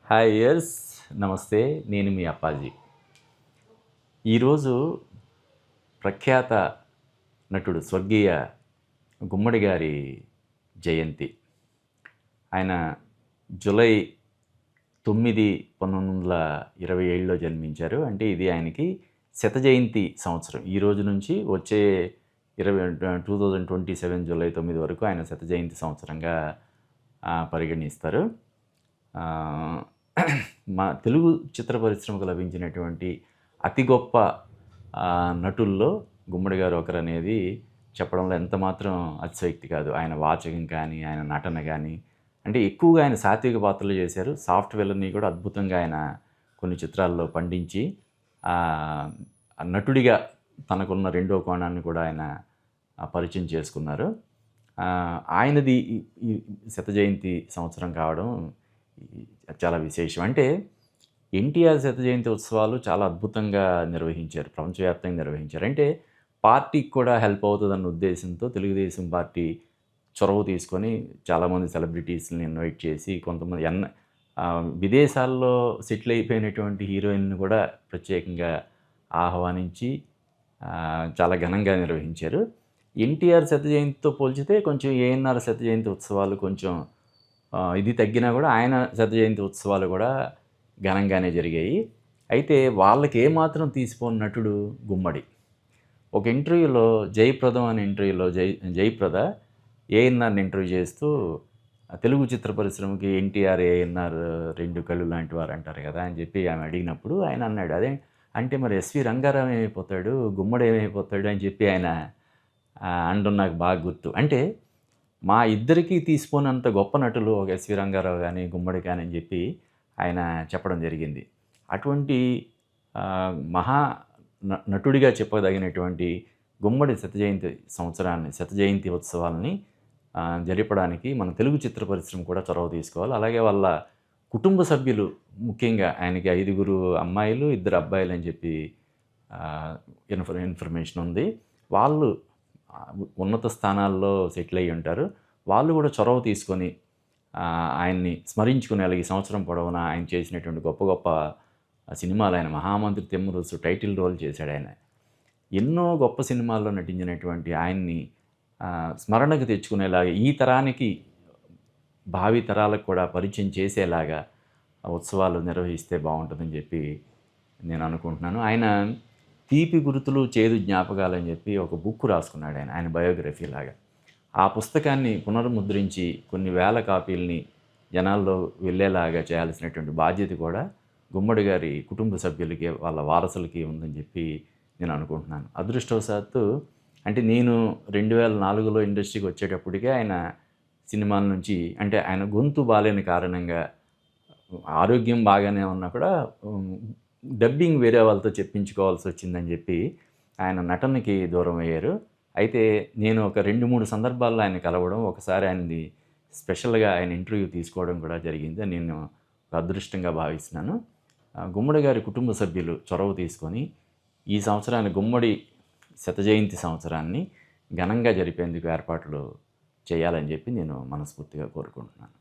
Hi యర్స్ నమస్తే. నేను మీ అప్పాజీ. ఈరోజు ప్రఖ్యాత నటుడు స్వర్గీయ గుమ్మడి గారి జయంతి. ఆయన జూలై 9, 1927లో జన్మించారు. అంటే ఇది ఆయనకి శత జయంతి సంవత్సరం. ఈ రోజు నుంచి వచ్చే 2027 జూలై 9 వరకు ఆయన శత జయంతి సంవత్సరంగా పరిగణిస్తారు. మా తెలుగు చిత్ర పరిశ్రమకు లభించినటువంటి అతి గొప్ప నటుల్లో గుమ్మడి గారు ఒకరనేది చెప్పడంలో ఎంత మాత్రం అతిశయోక్తి కాదు. ఆయన వాచకం కానీ, ఆయన నటన కానీ, అంటే ఎక్కువగా ఆయన సాత్విక పాత్రలు చేశారు. సాఫ్ట్ విలన్ని కూడా అద్భుతంగా ఆయన కొన్ని చిత్రాల్లో పండించి నటుడిగా తనకున్న రెండో కోణాన్ని కూడా ఆయన పరిచయం చేసుకున్నారు. ఆయనది ఈ శత జయంతి సంవత్సరం కావడం చాలా విశేషం. అంటే ఎన్టీఆర్ శత జయంతి ఉత్సవాలు చాలా అద్భుతంగా నిర్వహించారు, ప్రపంచవ్యాప్తంగా నిర్వహించారు. అంటే పార్టీకి కూడా హెల్ప్ అవుతుందన్న ఉద్దేశంతో తెలుగుదేశం పార్టీ చొరవ తీసుకొని చాలామంది సెలబ్రిటీస్ని ఇన్వైట్ చేసి, కొంతమంది విదేశాల్లో సెటిల్ అయిపోయినటువంటి హీరోయిన్ను కూడా ప్రత్యేకంగా ఆహ్వానించి చాలా ఘనంగా నిర్వహించారు. ఎన్టీఆర్ శత జయంతితో పోల్చితే కొంచెం ఏఎన్ఆర్ శత జయంతి ఉత్సవాలు కొంచెం ఇది తగ్గినా కూడా ఆయన శత జయంతి ఉత్సవాలు కూడా ఘనంగానే జరిగాయి. అయితే వాళ్ళకి ఏమాత్రం తీసిపోని నటుడు గుమ్మడి. ఒక ఇంటర్వ్యూలో జయప్రదం అనే ఇంటర్వ్యూలో జయప్రద ఏఎన్ఆర్ని ఇంటర్వ్యూ చేస్తూ తెలుగు చిత్ర పరిశ్రమకి ఎన్టీఆర్, ఏఎన్ఆర్ రెండు కళ్ళు లాంటి వారు అంటారు కదా అని చెప్పి ఆమె అడిగినప్పుడు ఆయన అన్నాడు, అదే అంటే మరి ఎస్వి రంగారావు ఏమైపోతాడు, గుమ్మడి ఏమైపోతాడు అని చెప్పి ఆయన అనడం నాకు బాగా గుర్తు. అంటే మా ఇద్దరికీ తీసిపోనంత గొప్ప నటులు ఒక ఎస్వి రంగారావు కానీ, గుమ్మడి కానీ అని చెప్పి ఆయన చెప్పడం జరిగింది. అటువంటి మహా నటుడిగా చెప్పదగినటువంటి గుమ్మడి శత జయంతి ఉత్సవాలని జరపడానికి మన తెలుగు చిత్ర పరిశ్రమ కూడా చొరవ తీసుకోవాలి. అలాగే వాళ్ళ కుటుంబ సభ్యులు, ముఖ్యంగా ఆయనకి 5 అమ్మాయిలు 2 అబ్బాయిలు అని చెప్పి ఇన్ఫర్మేషన్ ఉంది. వాళ్ళు ఉన్నత స్థానాల్లో సెటిల్ అయ్యి ఉంటారు. వాళ్ళు కూడా చొరవ తీసుకొని ఆయన్ని స్మరించుకునేలా ఈ సంవత్సరం పొడవునా ఆయన చేసినటువంటి గొప్ప గొప్ప సినిమాలు, ఆయన మహామంత్రి తిమ్మరుసు టైటిల్ రోల్ చేశాడు. ఆయన ఎన్నో గొప్ప సినిమాల్లో నటించినటువంటి ఆయన్ని స్మరణకు తెచ్చుకునేలాగా, ఈ తరానికి భావి తరాలకు కూడా పరిచయం చేసేలాగా ఉత్సవాలు నిర్వహిస్తే బాగుంటుందని చెప్పి నేను అనుకుంటున్నాను. ఆయన తీపి గుర్తులు చేదు జ్ఞాపకాలు అని చెప్పి ఒక బుక్ రాసుకున్నాడు ఆయన బయోగ్రఫీ లాగా. ఆ పుస్తకాన్ని పునర్ముద్రించి కొన్ని వేల కాపీలని జనాల్లో వెళ్ళేలాగా చేయాల్సినటువంటి బాధ్యత కూడా గుమ్మడి గారి కుటుంబ సభ్యులకి, వాళ్ళ వారసులకి ఉందని చెప్పి నేను అనుకుంటున్నాను. అదృష్టవశాత్తు అంటే నేను 2004లో ఇండస్ట్రీకి వచ్చేటప్పటికే ఆయన సినిమాల నుంచి, అంటే ఆయన గొంతు బాలేని కారణంగా, ఆరోగ్యం బాగానే ఉన్నా కూడా డబ్బింగ్ వేరే వాళ్ళతో చెప్పించుకోవాల్సి వచ్చిందని చెప్పి ఆయన నటనకి దూరం అయ్యారు. అయితే నేను ఒక 2-3 సందర్భాల్లో ఆయన కలవడం, ఒకసారి ఆయనది స్పెషల్గా ఆయన ఇంటర్వ్యూ తీసుకోవడం కూడా జరిగింది. నేను ఒక అదృష్టంగా భావిస్తున్నాను. గుమ్మడి గారి కుటుంబ సభ్యులు చొరవ తీసుకొని ఈ సంవత్సరాన్ని, గుమ్మడి శత జయంతి సంవత్సరాన్ని ఘనంగా జరిపేందుకు ఏర్పాట్లు చేయాలని చెప్పి నేను మనస్ఫూర్తిగా కోరుకుంటున్నాను.